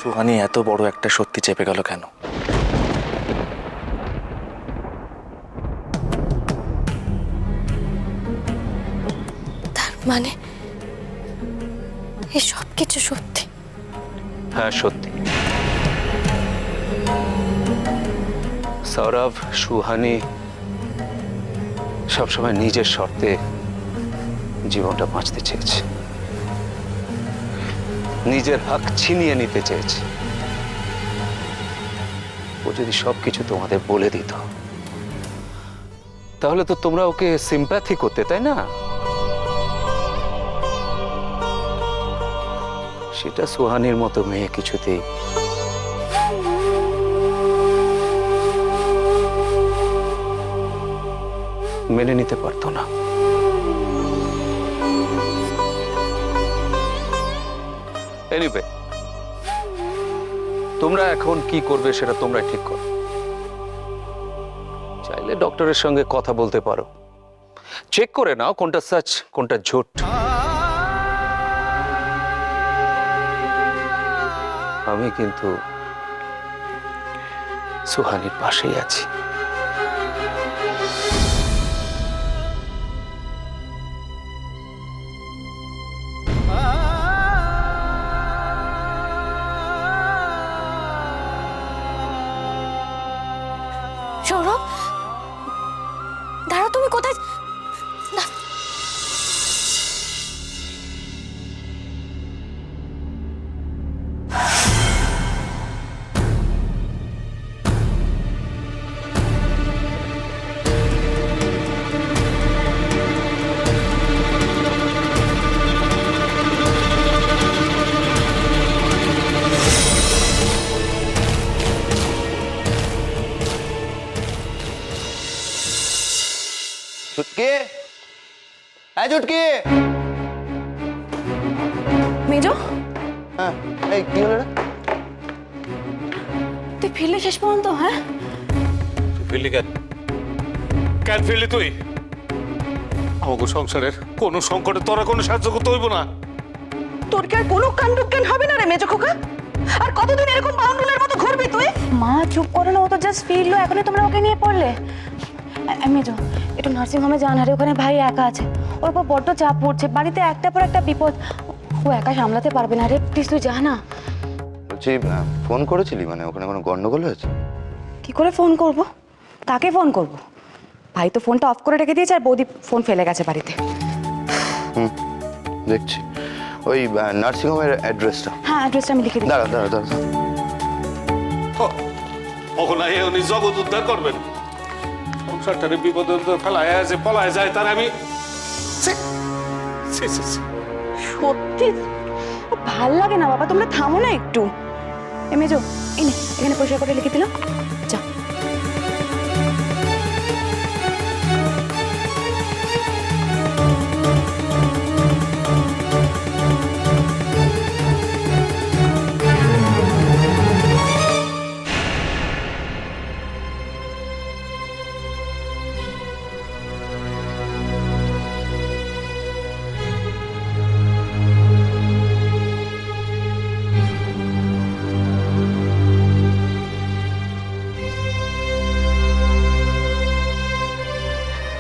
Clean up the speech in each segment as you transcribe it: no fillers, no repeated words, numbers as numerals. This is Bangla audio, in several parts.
সুহানি এত বড় একটা সত্যি চেপে গেল কেন? তার মানে এই সব কিছু সত্যি? হ্যাঁ সত্যি। সৌরভ সুহানি সবসময় নিজের শর্তে জীবনটা বাঁচতে চেয়েছে, নিজের হক ছিনিয়ে নিতে চেয়েছে। ও যদি সবকিছু তোমাদের বলে দিত তাহলে তো তোমরা ওকে সিম্প্যাথি করতে, তাই না? সেটা সুহানির মতো মেয়ে কিছুতেই মেনে নিতে পারতো না। এনিওয়ে, তোমরা এখন কি করবে সেটা তোমরা ঠিক করো। চাইলে ডক্টরের সঙ্গে কথা বলতে পারো, চেক করে নাও কোনটা সচ কোনটা ঝুট। আমি কিন্তু সুহানির পাশেই আছি। সৌরভ, দাঁড়াও, তুমি কোথায়? না, চুটকি, হ্যাঁ চুটকি। মেজো, হ্যাঁ, এই কি হলো রে? তুই ফিরলি শেষ পর্যন্ত? হ্যাঁ, ফিরলি কেন? কেন ফিরলি তুই? আমাকে সংসারের কোনো সংকটে তোরা কোনো সাহায্য করতে হইব না। তোর কি আর কোনো কাণ্ডজ্ঞান হবে না রে মেজো খোকা? আর কতদিন এরকম বাউন্ডুলের মতো ঘুরবি তুই? মা চুপ করো না, ও তো জাস্ট ফিরলো, এখনই তোমরা ওকে নিয়ে পড়লে। মেজো, একটু নার্সিং হোমে যান, আরে ওখানে ভাই একা আছে, ওর উপর বড্ড চাপ পড়ছে, বাড়িতে একটা পর একটা বিপদ, ও একা সামলাতে পারবে না রে, প্লিজ তুই যা না। বলছি ফোন করেছিলি, মানে ওখানে কোনো গন্ডগোল হয়েছে? কি করে ফোন করব? কাকে ফোন করব? ভাই তো ফোনটা অফ করে রেখে দিয়েছে, আর বৌদি ফোন ফেলে গেছে বাড়িতে। দেখছি ওই নার্সিং হোমের অ্যাড্রেসটা। হ্যাঁ, অ্যাড্রেসটা আমি লিখে দিই। দাঁড়া দাঁড়া দাঁড়া। কখন আইয়ে উনি জগৎ উদ্ধার করবেন? সংসারটারে বিপদের মধ্যে ফেলায় আছে, পলায় যায়, তার আমি ছি, ছি, ছি, ছি। সত্যি ভাল লাগে না বাবা, তোমরা থামো না একটু। মেজো, এই নে, এখানে পরিষ্কার করে লিখে দিলাম, যা।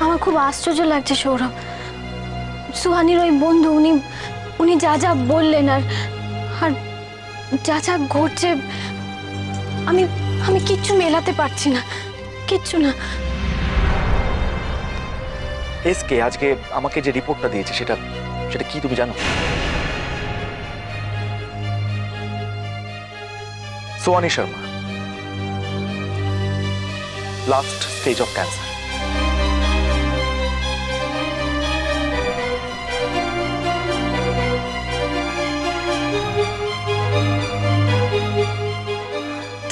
আমার খুব আশ্চর্য লাগছে সৌরভ। সুহানির ওই বন্ধু, উনি যা যা বললেন আর আর যা যা ঘটছে, আমি আমি কিচ্ছু মেলাতে পারছি না, কিচ্ছু না। এসকে আজকে আমাকে যে রিপোর্টটা দিয়েছে সেটা সেটা কি তুমি জানো? Swani Sharma, last stage of cancer.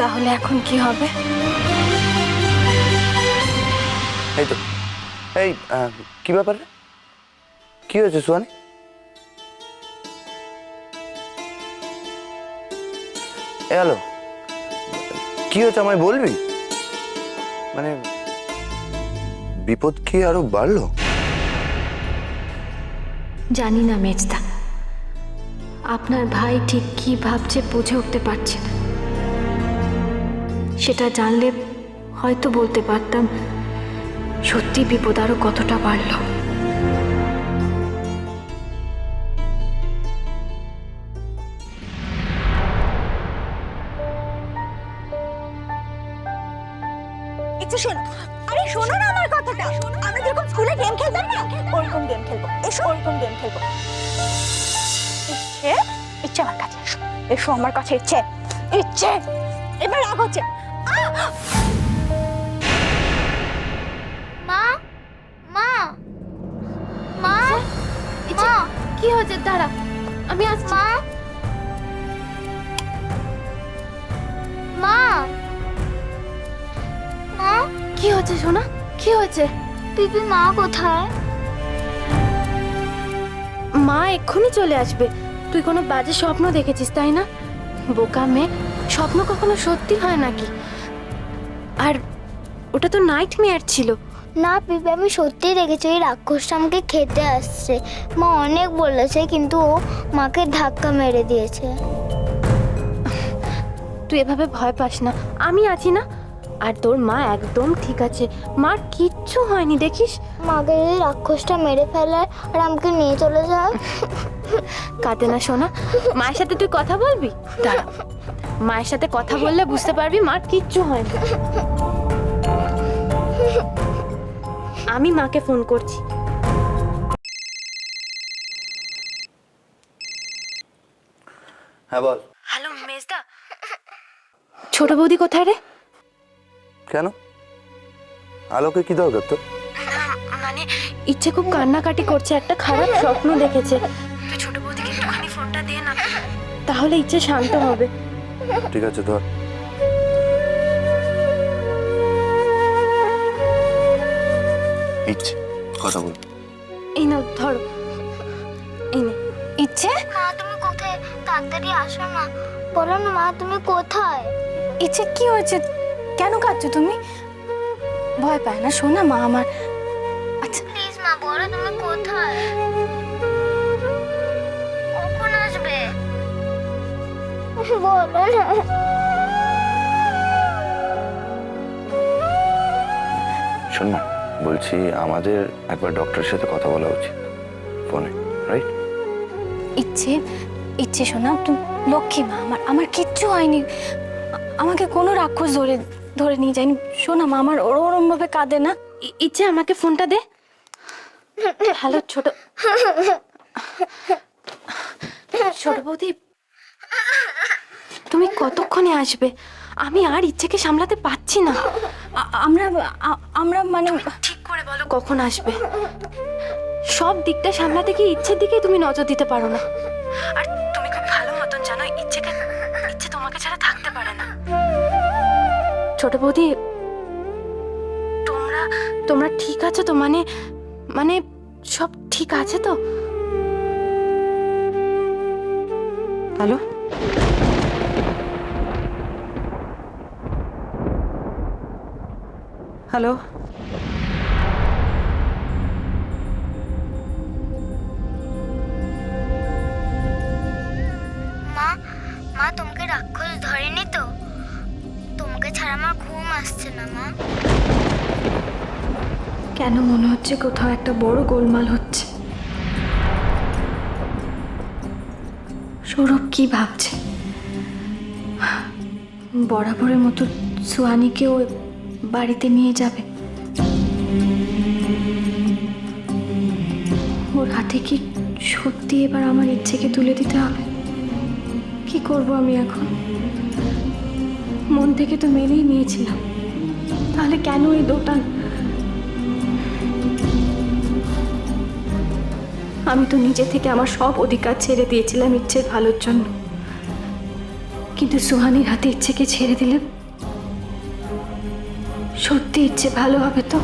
তাহলে এখন কি হবে? এই তো, এই কি ব্যাপার রে? কি হয়েছে সুহানি? হ্যালো, কি হয়েছে আমায় বলবি? মানে বিপদ কি আরো বাড়লো? জানি না মেজদা, আপনার ভাই ঠিক কি ভাবছে বুঝে উঠতে পারছি না। সেটা জানলে হয়তো বলতে পারতাম সত্যি বিপদ আরো কতটা বাড়লো। একটু শোনো, আরে শোনো না আমার কথাটা। আমরা যেরকম স্কুলে গেম খেলতাম না, ওরকম গেম খেলবো। এসো, ওরকম গেম খেলবো। ইচ্ছে ইচ্ছে আমার কাছে এসো, এসো আমার কাছে। ইচ্ছে ইচ্ছে এবার রাগ হচ্ছে। মা মা মা মা কি হয়েছে? দাঁড়া, আমি আসছি। মা মা মা কি হয়েছে সোনা? কি হয়েছে? পিপি মা কোথায়? মা এক্ষুনি চলে আসবে। তুই কোনো বাজে স্বপ্ন দেখেছিস তাই না? বোকা মেয়ে, স্বপ্ন কখনো সত্যি হয় নাকি? আর ওটা তো নাইট মেয়ার ছিল। না পিপি, আমি সত্যি দেখেছি ওই রাক্ষসটা আমাকে খেতে আসছে। মা অনেক বলেছে কিন্তু ও মাকে ধাক্কা মেরে দিয়েছে। তুই এভাবে ভয় পাস না, আমি আছি না। আর তোর মা একদম ঠিক আছে, মার কিচ্ছু হয়নি দেখিস। মাকে যদি রাক্ষসটা মেরে ফেলে আর আমাকে নিয়ে চলে যায়। কাঁদে না সোনা, মায়ের সাথে তুই কথা বলবি? দাঁড়া, মায়ের সাথে কথা বললে বুঝতে পারবি মার কিচ্ছু হয়নি। আমি মাকে ফোন করছি। হ্যাঁ বল। হ্যালো মেজদা, ছোট বৌদি কোথায় রে? কেন? আলোকে কি দরকার তো? মানে ইচ্ছে খুব কান্নাকাটি করছে, একটা খারাপ স্বপ্ন দেখেছে। তুই ছোট বৌদিকে একটুখানি ফোনটা দে না, তাহলে ইচ্ছে শান্ত হবে। ঠিক আছে ধর। ইচ্ছে কথা বল। এই নাও ধরো, এই নে। ইচ্ছে, মা তুমি কোথায়? তাড়াতাড়ি আসো না। বলো না মা তুমি কোথায়? ইচ্ছে কি হয়েছে? কেন কাঁদছো তুমি? ভয় পায় না শোনা মা আমার। আচ্ছা প্লিজ মা বলো তুমি কোথায়? কখন আসবে বলো না। শোন না, বলছি আমাদের একবার ডক্টরের সাথে কথা বলা উচিত ফোনে, রাইট? ইচ্ছে, ইচ্ছে শোনা, তুমি লক্ষ্মী মা আমার, আমার কিচ্ছু হয়নি। আমাকে কোনো রাক্ষস ধরে ধরে নিয়ে যায়নি। শোনা মা আমার, ওরম ভাবে কাঁদে না। ইচ্ছে আমাকে ফোনটা দে। হ্যালো ছোট ছোট বৌদি, তুমি কতক্ষণে আসবে? আমি আর ইচ্ছেকে সামলাতে পারছি না। আমরা আমরা মানে ঠিক করে বলো কখন আসবে? সব দিকটা সামলাতে কি ইচ্ছের দিকে তুমি নজর দিতে পারো না? আর তুমি খুব ভালো মতন জানো ইচ্ছে তোমাকে ছাড়া থাকতে পারে না। ছোট বৌদি, তোমরা ঠিক আছো তো? মানে মানে সব ঠিক আছে তো? Hello, hello. মা মা তোমাকে রাক্ষস ধরেনি তো? তোমাকে ছাড়া আমার ঘুম আসছে না মা। কেন মনে হচ্ছে কোথাও একটা বড় গোলমাল হচ্ছে? সৌরভ কি ভাবছে? বরাবরের মতো সুহানিকেও বাড়িতে নিয়ে যাবে? ওর হাতে কি সত্যি এবার আমার ইচ্ছেকে তুলে দিতে হবে? কি করব আমি এখন? মন থেকে তো মেনেই নিয়েছিলাম, তাহলে কেন এই দোটান? আমি তো নিজে থেকে আমার সব অধিকার ছেড়ে দিয়েছিলাম ইচ্ছের ভালোর জন্য, কিন্তু সুহানির হাতে ইচ্ছেকে ছেড়ে দিলে সত্যি ইচ্ছে ভালো হবে তো?